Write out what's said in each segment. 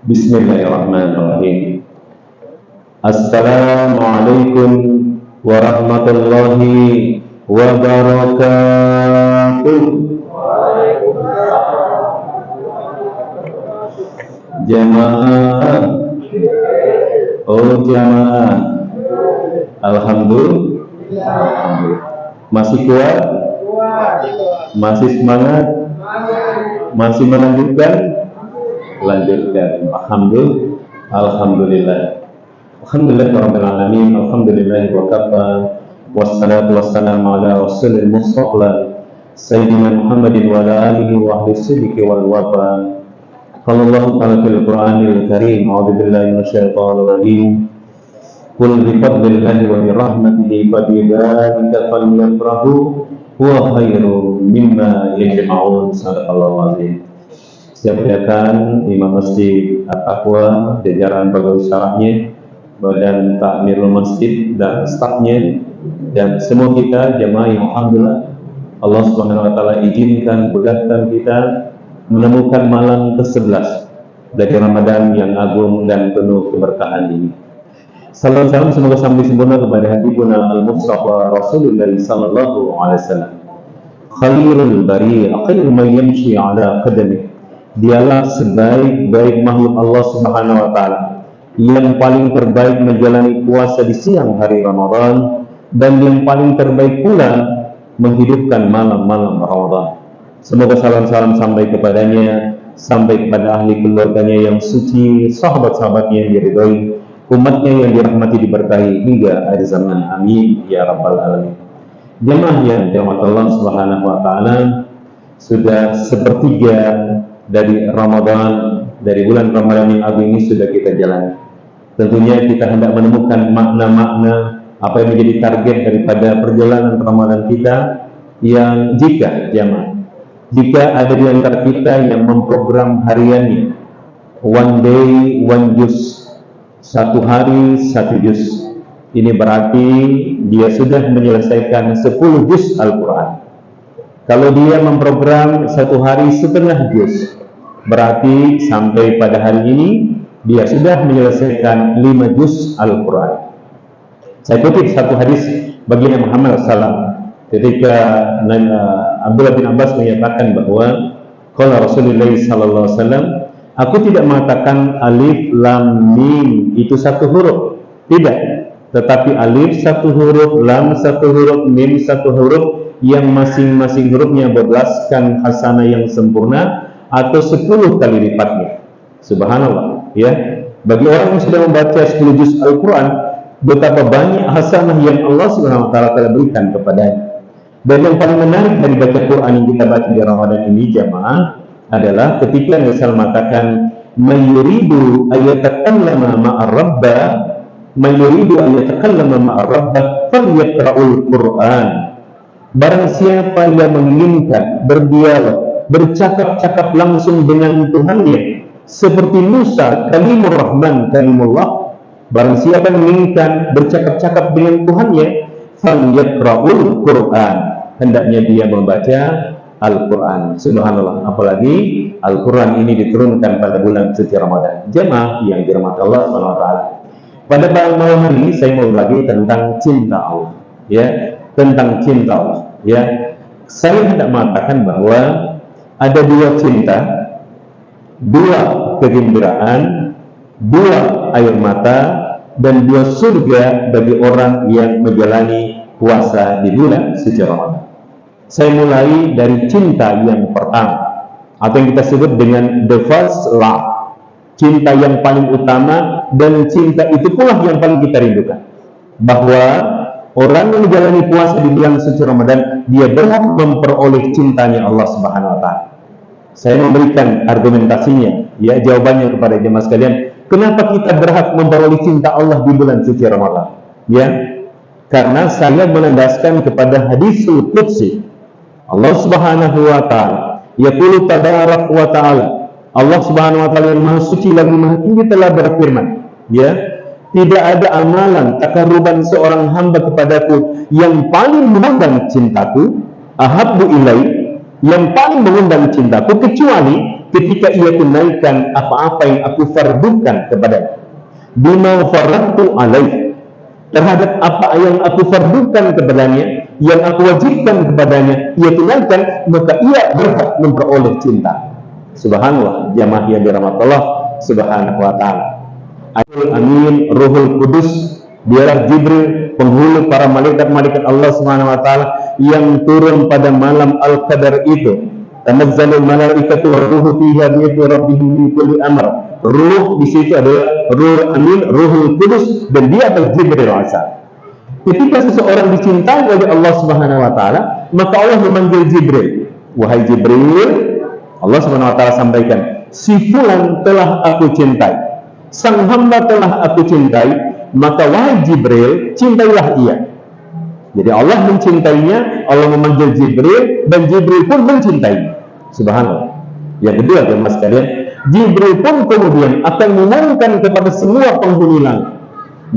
Bismillahirrahmanirrahim. Assalamualaikum warahmatullahi wabarakatuh. Jamaah, jamaah. Alhamdulillah. Masih kuat? Masih semangat? Masih melanjutkan? Lanjutkan. Alhamdulillah. Alhamdulillah alamin. Alhamdulillah wa kafa. Wassalatu wassalamu ala rasulil mustafa Sayyidina Muhammadin wa ala alihi wa ahli siddiqi wal wafa. Qala Allah ta'ala fil Qur'anil Karim, a'udzu billahi minasyaitonir rajim. Qul bi fadlillahi wa bi rahmatihi fa bi dzalika falyafrahu huwa khairum mimma yajma'un. Sadaqallahu azim. Saya muliakan Imam Masjid At-Taqwa, jajaran pegawai syarahnya, Badan Takmirul Masjid dan stafnya, dan semua kita jamaah yang alhamdulillah Allah Subhanahu wa taala izinkan mudahkan kita menemukan malam ke-11 dari Ramadan yang agung dan penuh keberkahan ini. Salam salam semoga sampai sempurna kepada Habibuna Al-Mustafa Rasulullah sallallahu alaihi wasallam. Khairul bari, khairu man yamshi ala qadamihi. Dialah sebaik-baik makhluk Allah Subhanahu wa taala, yang paling terbaik menjalani puasa di siang hari Ramadan, dan yang paling terbaik pula menghidupkan malam-malam Ramadan. Semoga salam-salam sampai kepadanya, sampai kepada ahli keluarganya yang suci, sahabat-sahabatnya yang diridhoi, umatnya yang dirahmati diberkahi hingga akhir zaman. Amin ya rabbal alamin. Jemaah yang dirahmati Allah Subhanahu wa taala, sudah sepertiga dari Ramadan, dari bulan Ramadan yang agung ini sudah kita jalani. Tentunya kita hendak menemukan makna-makna apa yang menjadi target daripada perjalanan Ramadan kita, yang jika ada di antara kita yang memprogram hariannya one day one juz, satu hari satu juz, ini berarti dia sudah menyelesaikan 10 juz Al-Quran. Kalau dia memprogram satu hari setengah juz, berarti sampai pada hari ini dia sudah menyelesaikan 5 juz Al-Quran. Saya kutip satu hadis baginda Muhammad SAW ketika Abdullah bin Abbas menyatakan bahwa qala Rasulullah sallallahu alaihi wasallam, aku tidak mengatakan alif lam mim itu satu huruf, tidak, tetapi alif satu huruf, lam satu huruf, mim satu huruf, yang masing-masing hurufnya berbelaskan hasanah yang sempurna atau 10 kali lipatnya. Subhanallah, ya. Bagi orang yang sudah membaca 10 juz Al-Quran, betapa banyak hasanah yang Allah Subhanahu wa taala telah berikan kepadanya. Dan yang paling menarik dari baca Quran yang kita baca di Ramadan ini jamaah adalah ketika Rasul mengatakan mayuridu ayatakallama ma'ar rabba, mayuridu ayatakallama ma'ar rabba falyaqra'ul Quran. Barang siapa yang menginginkan berdialog, bercakap-cakap langsung dengan Tuhannya, seperti Musa kalimur Rahman kalimullah, barang siapa yang menginginkan bercakap-cakap dengan Tuhannya, falyaqra'ul Quran, hendaknya dia membaca Al-Quran. Subhanallah, apalagi Al-Quran ini diturunkan pada bulan suci Ramadan. Jemaah yang dirahmati Allah SWT, pada malam hari ini saya mau lagi tentang cinta Allah, ya, tentang cinta Allah, ya. Saya hendak mengatakan bahwa ada 2 cinta, 2 kegembiraan, 2 air mata, dan 2 surga bagi orang yang menjalani puasa di bulan suci Ramadan. Saya mulai dari cinta yang pertama, atau yang kita sebut dengan the first love, cinta yang paling utama, dan cinta itu pula yang paling kita rindukan. Bahwa orang yang menjalani puasa di bulan suci Ramadan, dia berhak memperoleh cintanya Allah Subhanahu wa taala. Saya memberikan argumentasinya, ya, jawabannya kepada jemaah sekalian. Kenapa kita berhak memperoleh cinta Allah di bulan suci Ramadan? Ya, karena saya melandaskan kepada hadisul qudsi. Allah Subhanahu wa taala yaqulu tabarak wa taala, Allah Subhanahu wa taala yang Maha Suci lagi Maha Tinggi telah berfirman, ya, tidak ada amalan taqarruban seorang hamba kepadaku yang paling memegang cintaku, ahabbu ilai, yang paling mengundang cintaku, kecuali ketika ia tunaikan apa-apa yang aku fardukan kepadanya. Bima farradtu alaih, terhadap apa yang aku fardukan kepadanya, yang aku wajibkan kepadanya, ia tunaikan, maka ia berhak memperoleh cinta. Subhanallah, jamaah yang dirahmati Allah Subhanahu wa ta'ala. Amin, Ruhul Kudus, dialah Jibril, penghulu para malaikat-malaikat Allah Subhanahu wa ta'ala yang turun pada malam Al-Qadar itu. Tanazzalul malaikatu war-ruhu fiha bi'izni rabbihim min kulli amr. Ruh di situ adalah Ruh Amin, Ruhul Kudus, dan dia adalah Jibril asal. Ketika seseorang dicintai oleh Allah Subhanahu wa ta'ala, maka Allah memanggil Jibril. Wahai Jibril, Allah Subhanahu wa ta'ala sampaikan, si fulan telah aku cintai, sang hamba telah aku cintai, maka wahai Jibril, cintailah ia. Jadi Allah mencintainya, Allah memanggil Jibril, dan Jibril pun mencintainya. Subhanallah. Yang kedua, jemaah sekalian, Jibril pun kemudian akan mengumumkan kepada semua penghuni langit,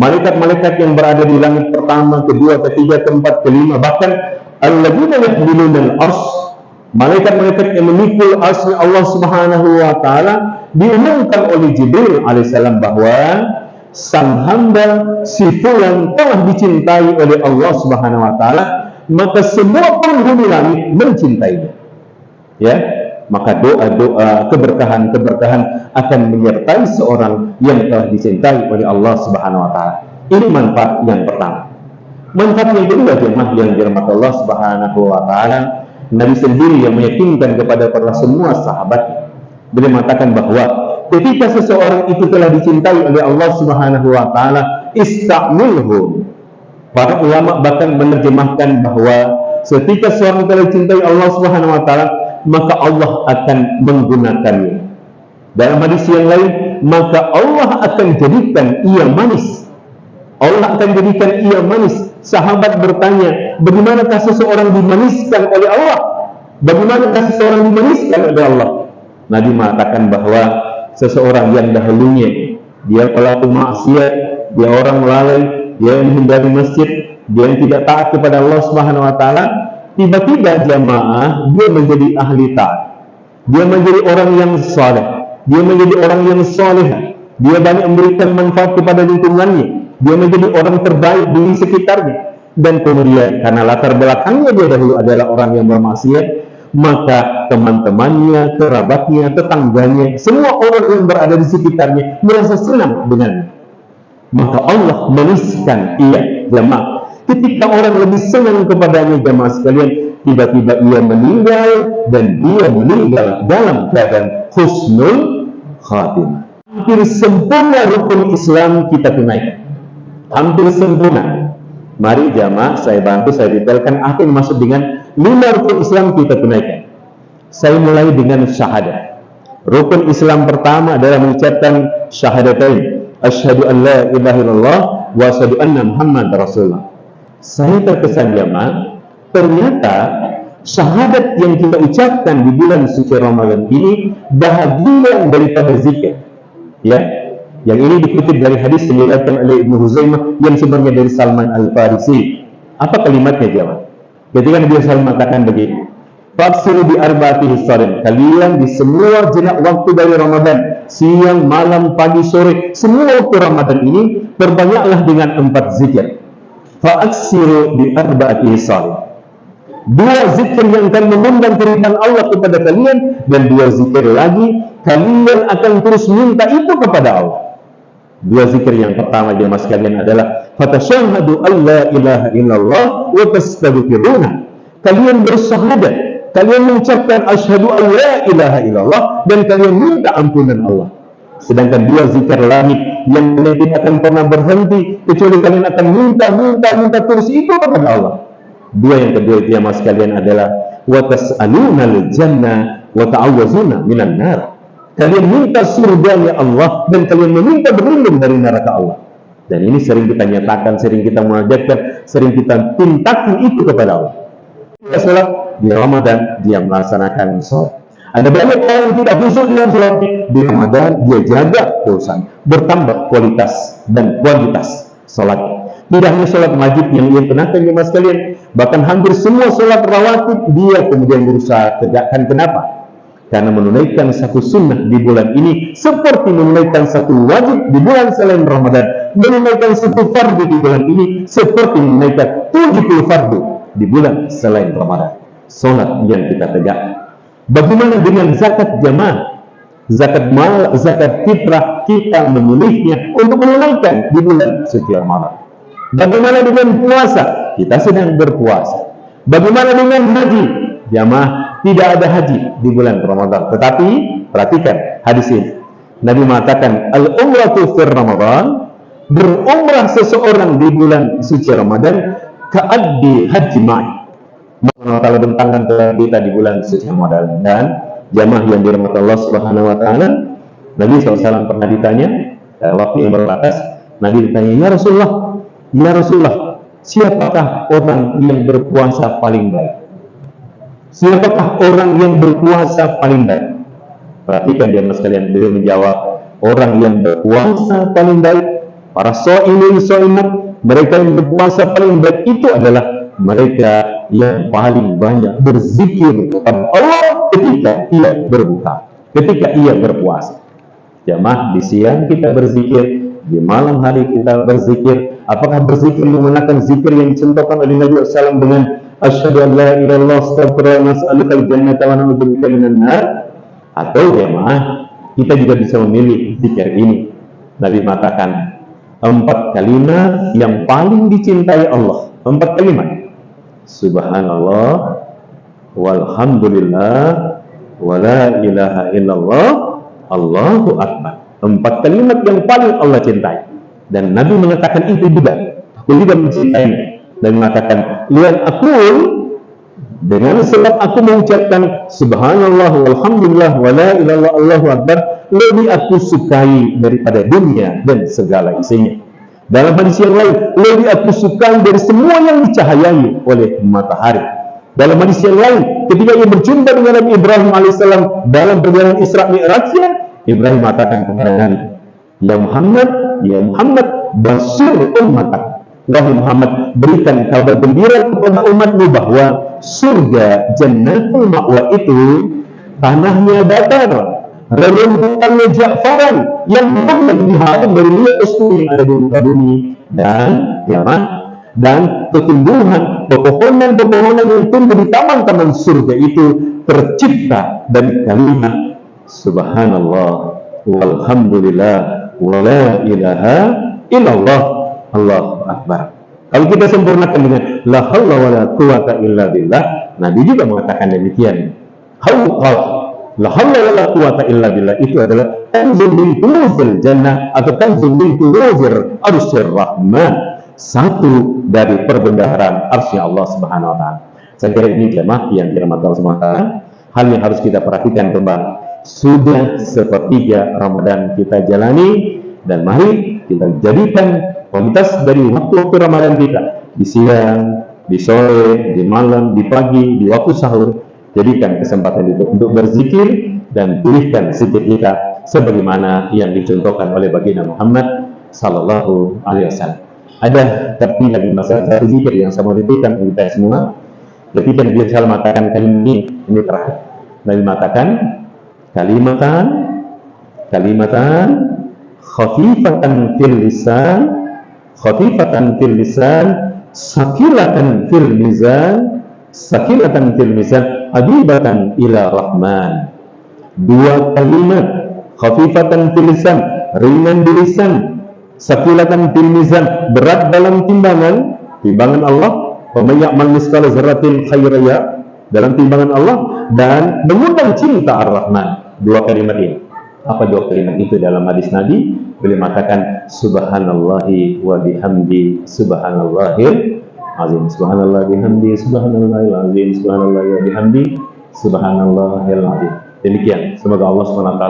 malaikat-malaikat yang berada di langit pertama, kedua, ketiga, keempat, kelima, bahkan alladzina yahmiluna al-'arsy, malaikat-malaikat yang memikul arsy Allah Subhanahu wa ta'ala, diumumkan oleh Jibril alaihissalam bahwa sang hamba si fulan telah dicintai oleh Allah Subhanahu wa ta'ala, maka semua penghuni langit mencintainya. Ya, maka doa-doa, keberkahan-keberkahan akan menyertai seorang yang telah dicintai oleh Allah Subhanahu wa ta'ala. Ini manfaat yang pertama. Manfaat yang kedua, jemaah yang dirahmati Allah Subhanahu wa ta'ala, Nabi sendiri yang meyakinkan kepada para semua sahabat, beliau mengatakan bahwa ketika seseorang itu telah dicintai oleh Allah Subhanahu wa ta'ala, istamilhu. Para ulama bahkan menerjemahkan bahwa ketika seorang telah dicintai Allah Subhanahu wa ta'ala, maka Allah akan menggunakannya. Dalam hadis yang lain, maka Allah akan jadikan ia manis. Allah akan jadikan ia manis. Sahabat bertanya, bagaimanakah seseorang dimaniskan oleh Allah? Bagaimanakah seseorang dimaniskan oleh Allah? Nabi mengatakan bahwa seseorang yang dahulunya dia pelaku maksiat, dia orang lalai, dia yang menghindari masjid, dia yang tidak taat kepada Allah Subhanahu wa ta'ala, tiba-tiba jamaah dia menjadi ahli taat, dia menjadi orang yang saleh, dia menjadi orang yang saleh, dia banyak memberikan manfaat kepada lingkungannya, dia menjadi orang terbaik di sekitarnya. Dan kemudian karena latar belakangnya dia dahulu adalah orang yang bermaksiat, maka teman-temannya, kerabatnya, tetangganya, semua orang yang berada di sekitarnya merasa senang dengannya. Maka Allah maniskan ia. Jemaah, ketika orang lebih senang kepadanya, jemaah sekalian, tiba-tiba ia meninggal, dan dia meninggal dalam keadaan husnul khatimah. Hampir sempurna rukun Islam kita tunaikan, hampir sempurna. Mari jamaah, saya bantu, saya detailkan apa yang maksud dengan 5 rukun Islam kita tunaikan. Saya mulai dengan syahadat. Rukun Islam pertama adalah mengucapkan syahadatain, asyhadu an la ilaha illallah wa asyhadu anna Muhammad Rasulullah. Saya terkesan jamaah, ternyata syahadat yang kita ucapkan di bulan suci Ramadan ini bahagian daripada zikir. Ya, yang ini dikutip dari hadis yang diriwayatkan oleh Ibnu Huzaimah yang sebenarnya dari Salman Al-Farisi. Apa kalimatnya jemaah? Ketika Nabi SAW mengatakan begini, "Fafsiru bi arba'ati hisarin." Kalian di semua jenak waktu dari Ramadan, siang, malam, pagi, sore, semua waktu Ramadan ini perbanyaklah dengan 4 zikir. Fa'aksiru bi arba'ati hisarin. 2 zikir yang akan mengundang keridhaan Allah kepada kalian, dan 2 zikir lagi kalian akan terus minta itu kepada Allah. 2 zikir yang pertama jemaah sekalian adalah fatasyahadu alla ilaha illallah wa tastaghfiruna. Kalian bersyahadat, kalian mengucapkan asyhadu alla ilaha illallah, dan kalian minta ampunan Allah. Sedangkan 2 zikir langit yang tidak akan pernah berhenti kecuali kalian akan minta terus itu kepada Allah. 2 yang kedua jemaah sekalian adalah wa tas'aluna al-jannah wa ta'awwazuna minan nar. Kalian minta surganya Allah, dan kalian meminta berlindung dari neraka Allah. Dan ini sering kita nyatakan, sering kita mengajarkan, sering kita pintakan itu kepada Allah. Kita sholat di Ramadan, dia melaksanakan sholat. Ada banyak orang yang tidak khusyuk dengan sholat di Ramadan, dia jaga dosa, bertambah kualitas dan kuantitas sholat. Tidak hanya sholat wajib yang ia kenakan jemaah sekalian, bahkan hampir semua sholat rawatib dia kemudian berusaha tegakkan. Kenapa? Karena menunaikan satu sunnah di bulan ini seperti menunaikan satu wajib di bulan selain Ramadan. Menunaikan satu fardu di bulan ini seperti menunaikan 70 fardu di bulan selain Ramadan. Sholat yang kita tegakkan. Bagaimana dengan zakat jamaah? Zakat mal, zakat fitrah kita memilihnya untuk menunaikan di bulan suci Ramadan. Bagaimana dengan puasa? Kita sedang berpuasa. Bagaimana dengan haji? Jamaah, tidak ada haji di bulan Ramadan. Tetapi perhatikan hadis ini. Nabi mengatakan al-umratu fir Ramadan, berumrah seseorang di bulan suci Ramadan ka'addi haji ma'i. Kalau bentangkan ke kita di bulan suci Ramadan. Dan jamaah yang dirahmati Allah Subhanahu wa taala, Nabi SAW pernah ditanya, waktu yang berbatas, Nabi ditanya, ya Rasulullah, siapakah orang yang berpuasa paling baik? Siapakah orang yang berpuasa paling baik? Perhatikan dia sekalian, beliau menjawab, orang yang berpuasa paling baik, para so'imin, mereka yang berpuasa paling baik itu adalah mereka yang paling banyak berzikir kepada Allah ketika ia berbuka, ketika ia berpuasa. Jamaah, di siang kita berzikir, di malam hari kita berzikir. Apakah berzikir menggunakan zikir yang dicontohkan oleh Nabi SAW dengan asyhadu an la ilaha illallah astaghfirullah nas'alukal jannata wa na'udzubika minan nar? Atau jamaah, kita juga bisa memilih zikir ini. Nabi mengatakan 4 kalimat yang paling dicintai Allah. 4 kalimat. Subhanallah, walhamdulillah, wa la ilaha illallah, Allahu akbar. 4 kalimat yang paling Allah cintai. Dan Nabi mengatakan itu juga. Aku juga mencintainya. Dan mengatakan, lian aqul, dengan sebab aku mengucapkan subhanallah walhamdulillah wa la ilaha illallah Allahu akbar, lebih aku sukai daripada dunia dan segala isinya. Dalam hadis yang lain, lebih aku sukai dari semua yang dicahayai oleh matahari. Dalam hadis yang lain, ketika ia berjumpa dengan Nabi Ibrahim alaihissalam dalam perjalanan Isra Mi'rajnya, Ibrahim mengatakan kepada Nabi, ya Muhammad, basir ummatak. Wahai Muhammad, berikan kabar gembira kepada umatmu bahwa surga Jannatul Ma'wa itu tanahnya datar, rerumputannya ja'faran yang melihat dari lihat yang ada di muka bumi, dan pertumbuhan pepohonan yang tumbuh di taman-taman surga itu tercipta dari kalimat subhanallah walhamdulillah wa la ilaha illallah Allahu akbar. Kalau kita sempurnakan dengan la haula wala quwata illa billah, Nabi juga mengatakan demikian. La haula wala quwata illa billah itu adalah kanzul min kunuzil jannah atau kanzul min kunuzir arsyir rahman, satu dari perbendaharaan arsy Allah Subhanahu wa taala. Saya kira ini jemaah yang dirahmati Allah Subhanahu wa taala, hal yang harus kita perhatikan kembali. Sudah sepertiga Ramadan kita jalani, dan mari kita jadikan kualitas dari waktu-waktu Ramadan kita, di siang, di sore, di malam, di pagi, di waktu sahur. Jadikan kesempatan itu untuk berzikir dan pulihkan zikir kita sebagaimana yang dicontohkan oleh baginda Muhammad sallallahu alaihi wasallam. Ada tapi lagi masalah satu zikir yang saya mau titipkan kita semua. Ketika Nabi SAW mengatakan kalimat ini terakhir. Nabi mengatakan kalimatan khafifatan fil lisan, sakilatan fil mizan, habibatan ila rahman. 2 kalimat, khafifatan fil lisan, ringan di lisan, sakilatan fil mizan, berat dalam timbangan Allah, wa may ya'mal mithqala dzarratin khairan yara, dalam timbangan Allah, dan mengundang cinta ar-Rahman. 2 kalimat ini. Apa 2 kalimat itu dalam hadis Nabi? Beliau mengatakan subhanallahi wa bihamdi subhanallahil azim, subhanallah bihamdi subhanallahil azim, subhanallah wa bihamdi subhanallahil azim. Demikian, semoga Allah SWT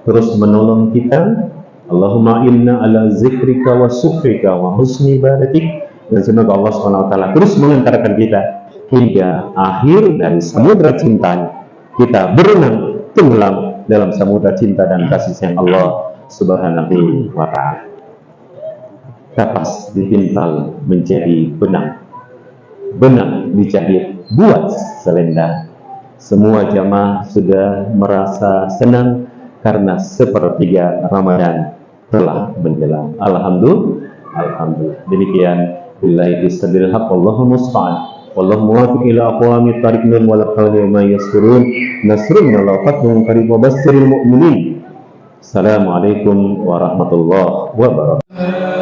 terus menolong kita. Allahumma inna ala zikrika wa syukrika wa husni ibadatik, dan semoga Allah SWT terus mengantarkan kita hingga akhir dari samudra cintanya. Kita berenang tenggelam dalam samudra cinta dan kasih sayang Allah Subhanahu wa ta'ala. kapas dipintal menjadi benang, benang dijahit buat selendang. Semua jamaah sudah merasa senang karena sepertiga Ramadan telah menjelang. Alhamdulillah. Demikian billahi taufiq haq wallahu musta'an. Wallahu muwaffiq ila aqwamit thariq min wal qawli ma yasrun. Nasrun minallah fathun qarib wa basyiril mu'minin. Assalamualaikum warahmatullahi wabarakatuh. Alhamdulillah,